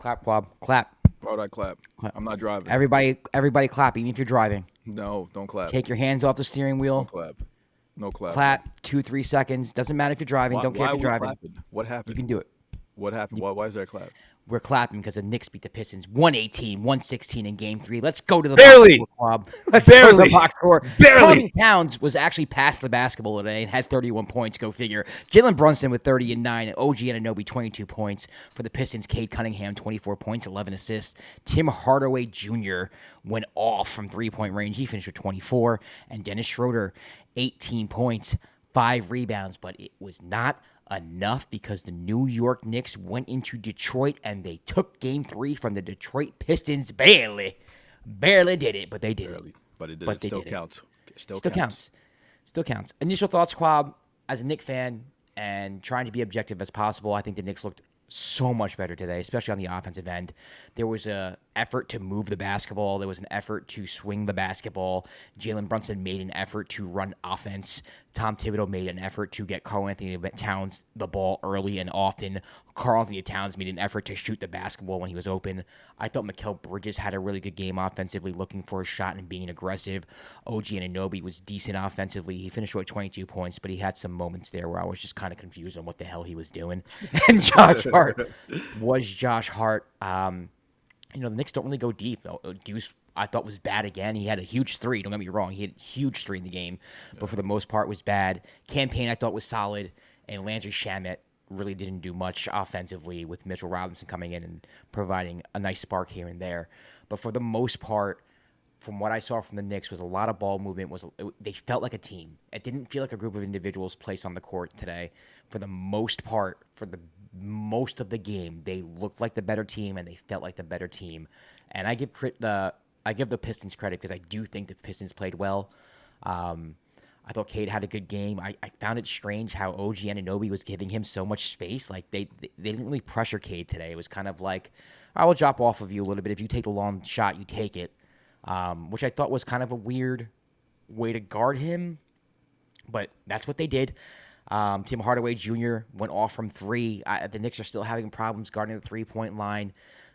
Clap, Kwab. Clap. Why would I clap? Clap. I'm not driving. Everybody clap, even if you're driving. No, don't clap. Take your hands off the steering Don't wheel. clap. No clap. Clap 2-3 seconds. Doesn't matter if you're driving. Don't care Why if are you're we driving. clapping? What happened? You can do it. What happened? Why is there a clap? We're clapping because the Knicks beat the Pistons 118-116 in Game 3. Let's go to the Barely. box score, Kwab. Let's go to the box score. Karl-Anthony Towns was actually past the basketball today and had 31 points. Go figure. Jalen Brunson with 30 and 9. OG Anunoby 22 points for the Pistons. Cade Cunningham 24 points, 11 assists. Tim Hardaway Jr. went off from 3-point range. He finished with 24. And Dennis Schroeder 18 points, 5 rebounds. But it was not enough because the New York Knicks went into Detroit and they took Game 3 from the Detroit Pistons. Barely did it, but they did it. But it But they still did it. counts. Still counts. Initial thoughts, Kwab, as a Knicks fan and trying to be objective as possible. I think the Knicks looked so much better today, especially on the offensive end. There was a effort to move the basketball. There was an effort to swing the basketball. Jalen Brunson made an effort to run offense. Tom Thibodeau made an effort to get Karl-Anthony Towns the ball early and often. Karl-Anthony Towns made an effort to shoot the basketball when he was open. I thought Mikal Bridges had a really good game offensively, looking for a shot and being aggressive. OG Anunoby was decent offensively. He finished with 22 points, but he had some moments there where I was just kind of confused on what the hell he was doing. And Josh Hart was Josh Hart. The Knicks don't really go deep, though. Deuce, I thought, was bad again. He had a huge three. Don't get me wrong. He had a huge three in the game, but for the most part was bad. Campaign, I thought, was solid. And Landry Shamet really didn't do much offensively with Mitchell Robinson coming in and providing a nice spark here and there. But for the most part, from what I saw from the Knicks, was a lot of ball movement. They felt like a team. It didn't feel like a group of individuals placed on the court today. For the most part, for the most of the game, they looked like the better team and they felt like the better team. And I give the Pistons credit because I do think the Pistons played well. I thought Cade had a good game. I found it strange how OG Anunoby was giving him so much space. Like they didn't really pressure Cade today. It was kind of like, I will drop off of you a little bit. If you take the long shot, you take it. Which I thought was kind of a weird way to guard him. But that's what they did. Tim Hardaway Jr. went off from 3. The Knicks are still having problems guarding the 3-point line.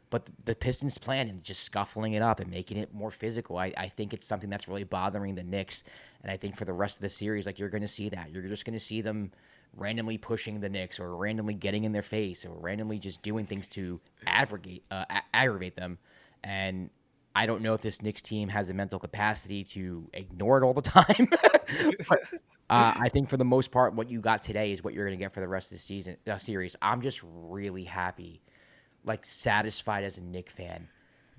But the Pistons' plan and just scuffling it up and making it more physical, I think it's something that's really bothering the Knicks. And I think for the rest of the series, you're going to see that. You're just going to see them randomly pushing the Knicks or randomly getting in their face or randomly just doing things to aggravate them. And I don't know if this Knicks team has the mental capacity to ignore it all the time. But I think for the most part, what you got today is what you're going to get for the rest of the series. I'm just really happy, satisfied as a Knicks fan,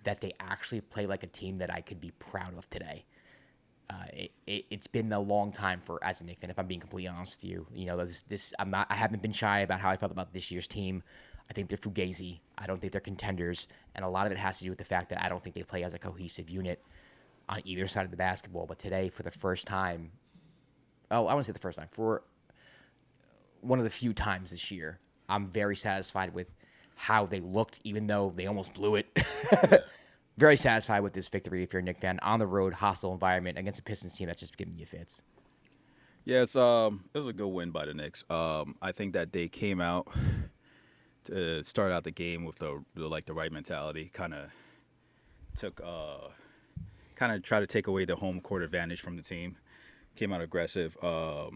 that they actually play like a team that I could be proud of today. It's been a long time as a Knicks fan, if I'm being completely honest with you. I haven't been shy about how I felt about this year's team. I think they're fugazi. I don't think they're contenders. And a lot of it has to do with the fact that I don't think they play as a cohesive unit on either side of the basketball. But today, for the first time, I want to say the first time, for one of the few times this year, I'm very satisfied with how they looked, even though they almost blew it. Very satisfied with this victory if you're a Knicks fan. On the road, hostile environment against a Pistons team that's just giving you fits. Yeah, it was a good win by the Knicks. I think that they came out to start out the game with the right mentality. Kind of tried to take away the home court advantage from the team. Came out aggressive. I'll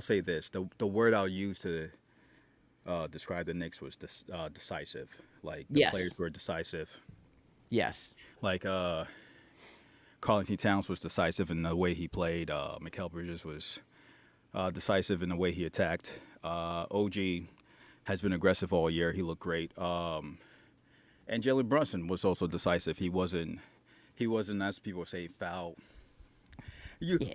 say this: the word I'll use to describe the Knicks was decisive. Yes. Players were decisive. Yes. Karl-Anthony Towns was decisive in the way he played. Mikal Bridges was decisive in the way he attacked. OG has been aggressive all year. He looked great. And Jalen Brunson was also decisive. He wasn't, as people say, foul.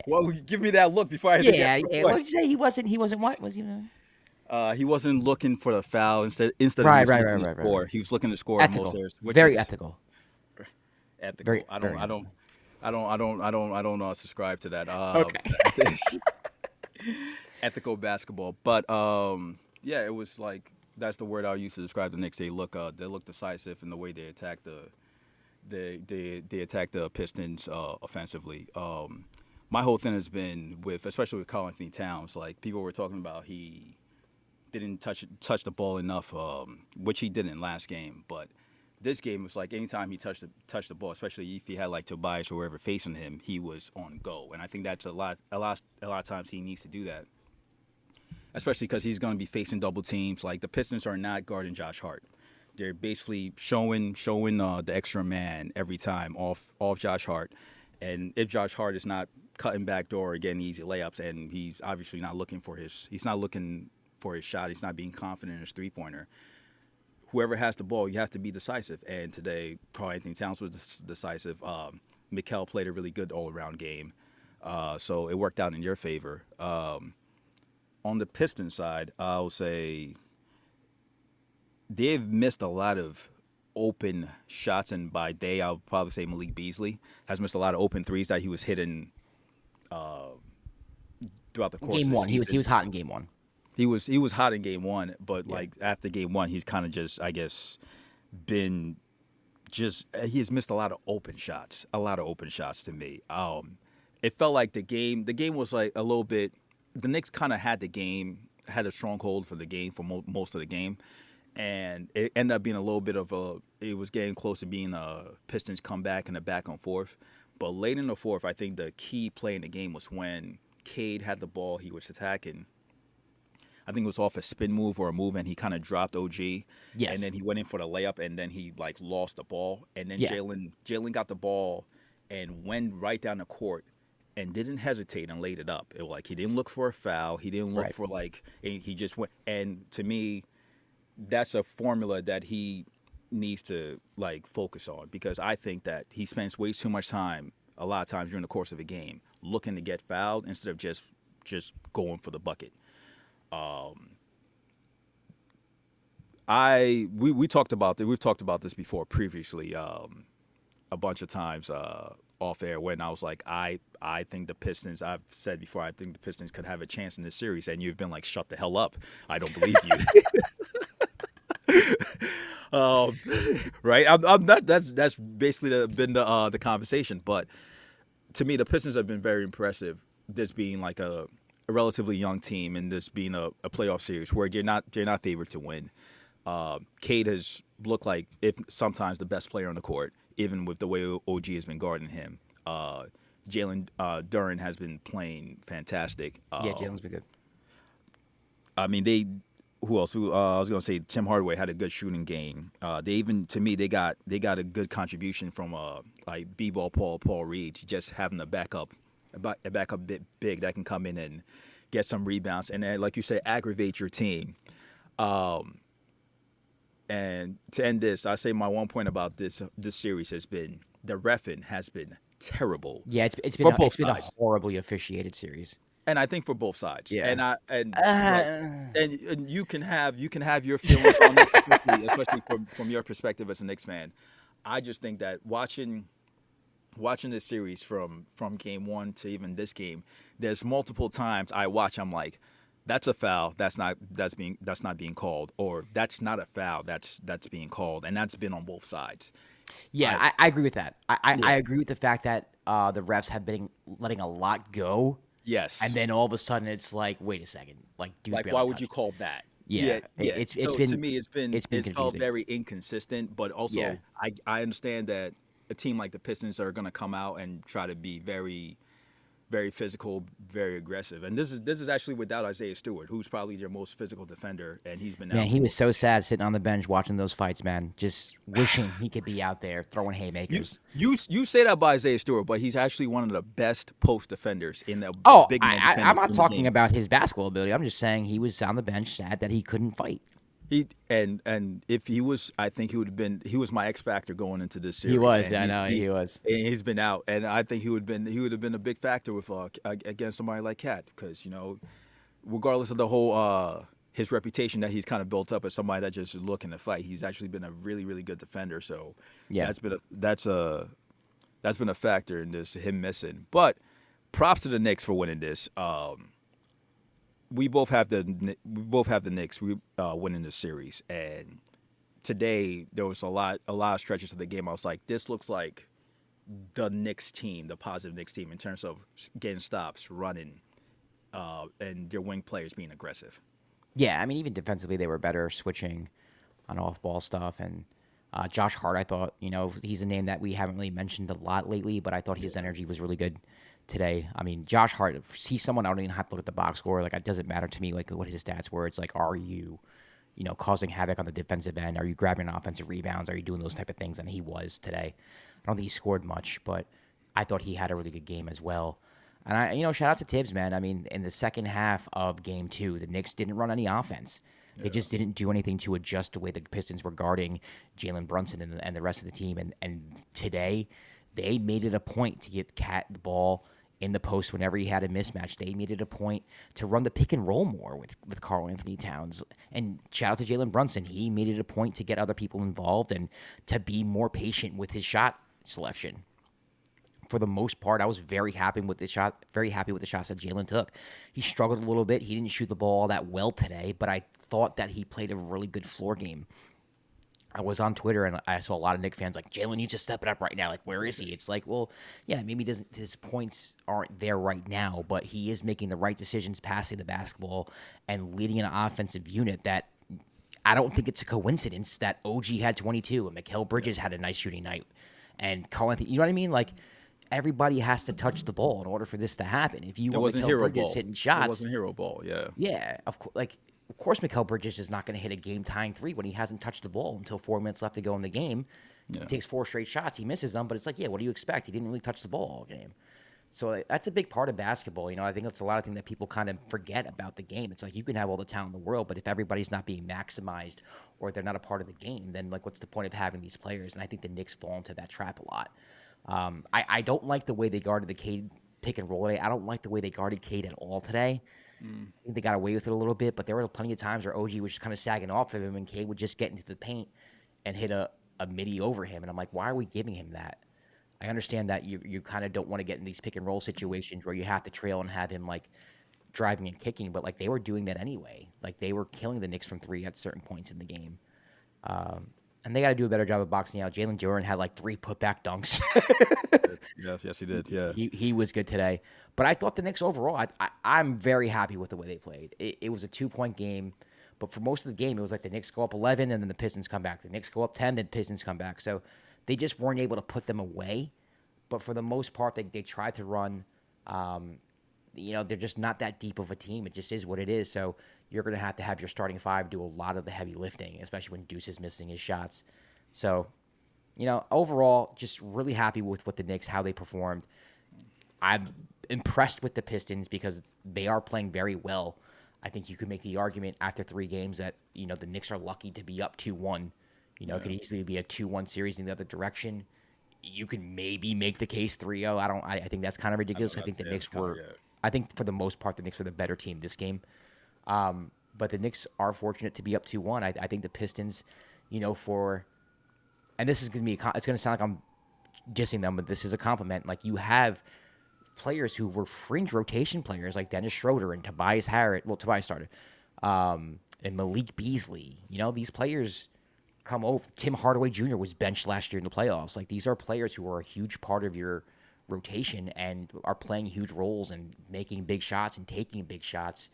Well, give me that look before I. Yeah. What did you say? He wasn't what? Was he? He wasn't looking for the foul instead of Right. score. He was looking to score in most areas, which very is ethical. Ethical. I don't subscribe to that. Okay. Ethical basketball, but it was that's the word I'll use to describe the Knicks. They look decisive in the way they attack they attack the Pistons offensively. My whole thing has been especially with Karl-Anthony Towns. People were talking about he didn't touch the ball enough, which he didn't last game. But this game was like anytime he touched the ball, especially if he had like Tobias or whoever facing him, he was on go. And I think that's a lot of times he needs to do that, especially because he's going to be facing double teams. Like the Pistons are not guarding Josh Hart. They're basically showing the extra man every time off Josh Hart. And if Josh Hart is not cutting back door or getting easy layups, and he's obviously not looking for his shot, he's not being confident in his 3-pointer. Whoever has the ball, you have to be decisive. And today, Karl-Anthony Towns was decisive. Mikal played a really good all-around game, so it worked out in your favor. On the Pistons side, I'll say they've missed a lot of open shots, and by they, I'll probably say Malik Beasley has missed a lot of open threes that he was hitting throughout the course Game of the one, season. he was hot in game one. He was hot in game one, but like after game one, he's kind of just, I guess, been just he has missed a lot of open shots to me. It felt like the game was like a little bit. The Knicks kind of had a stronghold for the game for most of the game, and it ended up being a little bit of it was getting close to being a Pistons comeback and a back and forth. But late in the fourth, I think the key play in the game was when Cade had the ball, he was attacking. I think it was off a spin move or a move, and he kind of dropped OG. Yes. And then he went in for the layup, and then he like lost the ball. And then Yeah. Jalen got the ball and went right down the court and didn't hesitate and laid it up. It was like he didn't look for a foul. He didn't look for he just went. And to me, that's a formula that he needs to like focus on, because I think that he spends way too much time a lot of times during the course of a game looking to get fouled instead of just going for the bucket. We talked about this. We've talked about this before previously a bunch of times off air when I was like, I think the Pistons. I've said before, I think the Pistons could have a chance in this series, and you've been like, shut the hell up. I don't believe you. Right? I'm not. That's basically been the conversation. But to me, the Pistons have been very impressive. This being like a relatively young team, and this being a playoff series where they're not favored to win. Cade has looked like if sometimes the best player on the court, even with the way OG has been guarding him. Jalen Duren has been playing fantastic. Jalen's been good. I mean, who else? I was gonna say Tim Hardaway had a good shooting game. They got a good contribution from like B-ball Paul Reed, just having a backup bit big that can come in and get some rebounds and then, like you said, aggravate your team. And to end this, I say my one point about this series has been the reffing has been terrible. Yeah, it's been a horribly officiated series. And I think for both sides. Yeah. And you can have your feelings on it, especially from your perspective as a Knicks fan. I just think that watching this series from game one to even this game, there's multiple times I'm like, that's a foul, that's not being called, or that's not a foul, that's being called, and that's been on both sides. Yeah, I agree with that. I agree with the fact that the refs have been letting a lot go. Yes. And then all of a sudden it's like, wait a second, like, dude, like why would you call that? Yeah. It's been, to me it's felt very inconsistent, but also I understand that a team like the Pistons are going to come out and try to be very, very physical, very aggressive. And this is actually without Isaiah Stewart, who's probably their most physical defender, and he's been out. Man, he was so sad sitting on the bench watching those fights, man. Just wishing he could be out there throwing haymakers. You say that by Isaiah Stewart, but he's actually one of the best post defenders in the big man. I'm not talking about his basketball ability. I'm just saying he was on the bench sad that he couldn't fight. And if he was, I think he would have been. He was my X factor going into this series. He was. I know he was. And he's been out, and I think he would have been a big factor with against somebody like Cat, because regardless of the whole his reputation that he's kind of built up as somebody that just is looking to fight, he's actually been a really, really good defender. So that's been a factor in this, him missing. But props to the Knicks for winning this. We both have the Knicks winning this series, and today there was a lot of stretches of the game. I was like, this looks like the Knicks team, the positive Knicks team in terms of getting stops, running, and their wing players being aggressive. Yeah, I mean, even defensively, they were better switching on off-ball stuff. And Josh Hart, I thought, he's a name that we haven't really mentioned a lot lately, but I thought his energy was really good today. I mean, Josh Hart, he's someone I don't even have to look at the box score. Like, it doesn't matter to me, like, what his stats were. It's like, are you, causing havoc on the defensive end? Are you grabbing offensive rebounds? Are you doing those type of things? And he was today. I don't think he scored much, but I thought he had a really good game as well. And shout out to Tibbs, man. I mean, in the second half of game 2, the Knicks didn't run any offense. They just didn't do anything to adjust the way the Pistons were guarding Jalen Brunson and the rest of the team. And today, they made it a point to get Cat the ball in the post whenever he had a mismatch. They made it a point to run the pick and roll more with Karl-Anthony Towns. And shout out to Jalen Brunson. He made it a point to get other people involved and to be more patient with his shot selection. For the most part, I was very happy with the shots that Jalen took. He struggled a little bit. He didn't shoot the ball all that well today, but I thought that he played a really good floor game. I was on Twitter and I saw a lot of Knicks fans like, Jalen needs to step it up right now. Like, where is he? It's like, well, yeah, maybe his points aren't there right now, but he is making the right decisions, passing the basketball, and leading an offensive unit that I don't think it's a coincidence that OG had 22 and Mikal Bridges had a nice shooting night. And Karl-Anthony, you know what I mean? Like, everybody has to touch the ball in order for this to happen. If you want Mikal Bridges hitting shots, it wasn't hero ball. Yeah. Yeah, of course, Mikal Bridges is not going to hit a game-tying 3 when he hasn't touched the ball until 4 minutes left to go in the game. Yeah. He takes 4 straight shots, he misses them, but it's like, yeah, what do you expect? He didn't really touch the ball all game. So that's a big part of basketball. I think that's a lot of things that people kind of forget about the game. It's like you can have all the talent in the world, but if everybody's not being maximized or they're not a part of the game, then like what's the point of having these players? And I think the Knicks fall into that trap a lot. I don't like the way they guarded the Cade pick and roll today. I don't like the way they guarded Cade at all today. I think they got away with it a little bit, but there were plenty of times where OG was just kind of sagging off of him and Cade would just get into the paint and hit a midi over him. And I'm like, why are we giving him that? I understand that you kind of don't want to get in these pick and roll situations where you have to trail and have him like driving and kicking, but like they were doing that anyway. Like they were killing the Knicks from 3 at certain points in the game. And they got to do a better job of boxing out. Jalen Duren had like 3 putback dunks. Yes, he did. Yeah, he was good today. But I thought the Knicks overall, I'm very happy with the way they played. It was a 2-point game, but for most of the game, it was like the Knicks go up 11 and then the Pistons come back. The Knicks go up 10, then the Pistons come back. So they just weren't able to put them away. But for the most part, they tried to run. They're just not that deep of a team. It just is what it is. So you're going to have your starting 5 do a lot of the heavy lifting, especially when Deuce is missing his shots. So, overall, just really happy with what the Knicks, how they performed. I'm impressed with the Pistons because they are playing very well. I think you could make the argument after 3 games that, the Knicks are lucky to be up 2-1. It could easily be a 2-1 series in the other direction. You can maybe make the case 3-0. I think that's kind of ridiculous. I think the Knicks were – I think for the most part the Knicks were the better team this game. But the Knicks are fortunate to be up 2-1. I think the Pistons, and this is going to be it's going to sound like I'm dissing them, but this is a compliment. Like you have players who were fringe rotation players like Dennis Schroeder and Tobias Harris. Well, Tobias started. And Malik Beasley. These players come over. Tim Hardaway Jr. was benched last year in the playoffs. Like these are players who are a huge part of your rotation and are playing huge roles and making big shots and taking big shots.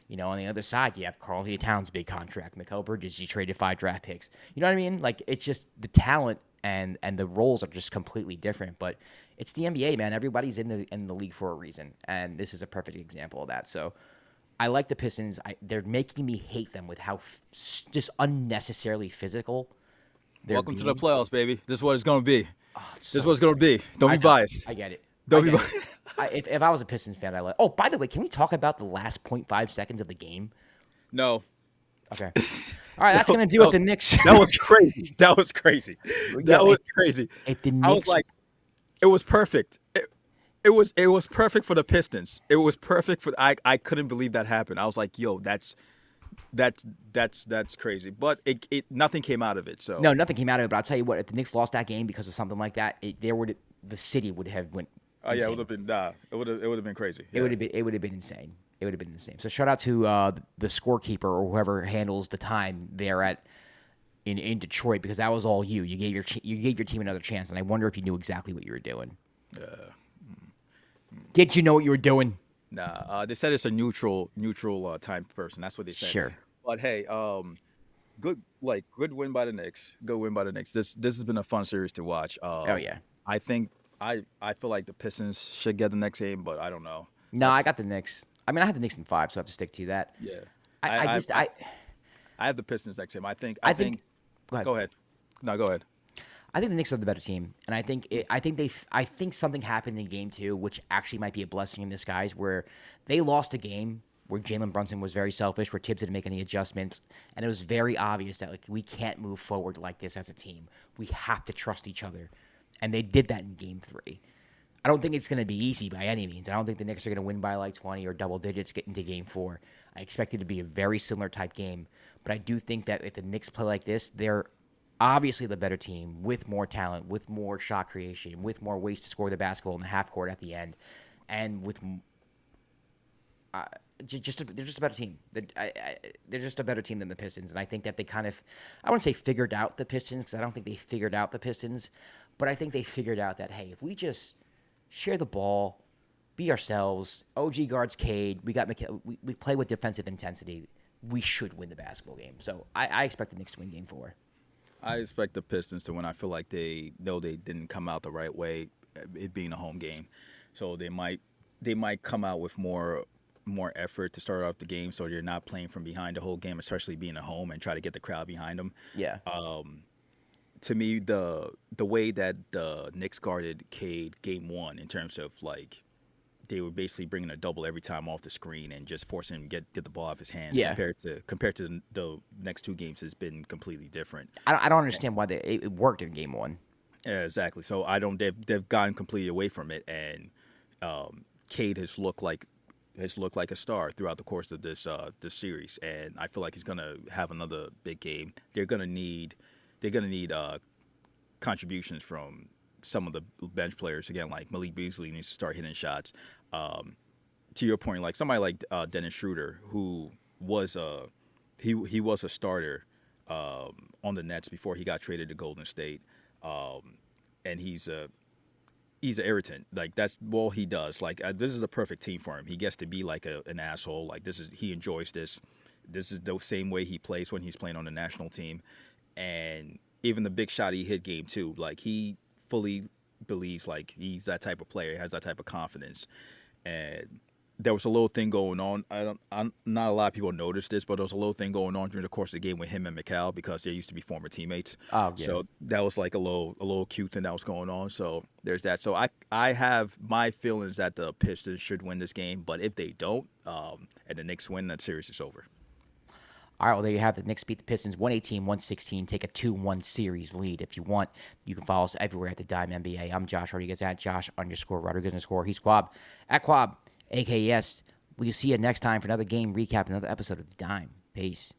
On the other side, you have Karl-Anthony Towns' big contract. Mikal Bridges, you traded 5 draft picks. You know what I mean? Like, it's just the talent and the roles are just completely different. But it's the NBA, man. Everybody's in the league for a reason, and this is a perfect example of that. So I like the Pistons. They're making me hate them with how just unnecessarily physical they're Welcome being. to the playoffs, baby. This is what it's going to be. This is what it's going to be. Don't be biased. I get it. Don't be biased. If I was a Pistons fan, I'd like. Oh, by the way, can we talk about the last 0.5 seconds of the game? No. Okay. All right, that's going to do it. The Knicks. That was crazy. That was crazy. If the Knicks, I was like, it was perfect. It was perfect for the Pistons. It was perfect for. I couldn't believe that happened. I was like, yo, that's crazy. But it nothing came out of it. So no, nothing came out of it. But I'll tell you what, if the Knicks lost that game because of something like that, the city would have went. Oh yeah, it would have been It would have been crazy. Yeah. It would have been insane. It would have been insane. So shout out to the scorekeeper or whoever handles the time there in Detroit because that was all you. You gave your team another chance, and I wonder if you knew exactly what you were doing. Did you know what you were doing? Nah, they said it's a neutral time person. That's what they said. Sure. But hey, good win by the Knicks. Good win by the Knicks. This has been a fun series to watch. Oh yeah. I think I feel like the Pistons should get the next game, but I don't know. No, I That's got the Knicks. I mean, I had the Knicks in 5, so I have to stick to that. yeah. I, I just I I have the Pistons next game. I think. Go ahead. Go ahead. No, go ahead. I think the Knicks are the better team, and I think something happened in game 2, which actually might be a blessing in disguise, where they lost a game where Jalen Brunson was very selfish, where Tibbs didn't make any adjustments, and it was very obvious that like we can't move forward like this as a team. We have to trust each other, and they did that in game 3. I don't think it's going to be easy by any means. I don't think the Knicks are going to win by like 20 or double digits get into game 4. I expect it to be a very similar type game, but I do think that if the Knicks play like this, they're obviously the better team with more talent, with more shot creation, with more ways to score the basketball in the half court at the end, and with they're just a better team. They're just a better team than the Pistons, and I think that they kind of, I wouldn't say figured out the Pistons because I don't think they figured out the Pistons, but I think they figured out that hey, if we just share the ball, be ourselves. OG guards Cade. We got we play with defensive intensity. We should win the basketball game. So I expect the Knicks to win game 4. I expect the Pistons to win. I feel like they know they didn't come out the right way, it being a home game, so they might come out with more effort to start off the game, so you're not playing from behind the whole game, especially being at home and try to get the crowd behind them. Yeah. To me, the way that the Knicks guarded Cade game 1 in terms of like they were basically bringing a double every time off the screen and just forcing him to get the ball off his hands. Yeah. Compared to the next 2 games has been completely different. I don't understand why it worked in game 1. Yeah, exactly. So I don't. They've gotten completely away from it, and Cade has looked like a star throughout the course of this series, and I feel like he's gonna have another big game. They're gonna need contributions from some of the bench players again. Like Malik Beasley needs to start hitting shots. To your point, like somebody like Dennis Schroeder, who was he was a starter on the Nets before he got traded to Golden State, and he's an irritant. Like that's all he does. Like this is a perfect team for him. He gets to be like an asshole. Like he enjoys this. This is the same way he plays when he's playing on the national team, and even the big shot he hit game 2, like he fully believes like he's that type of player, has that type of confidence. And there was a little thing going on. Not a lot of people noticed this, but there was a little thing going on during the course of the game with him and McCall because they used to be former teammates. Oh, yeah. So that was like a little cute thing that was going on. So there's that. So I have my feelings that the Pistons should win this game, but if they don't, and the Knicks win, that series is over. All right, well, there you have it. The Knicks beat the Pistons 118-116, take a 2-1 series lead. If you want, you can follow us everywhere at the Dime NBA. I'm Josh Rodriguez at Josh_Rodriguez_. He's Kwab at Kwab, AKS. We'll see you next time for another game recap, another episode of the Dime. Peace.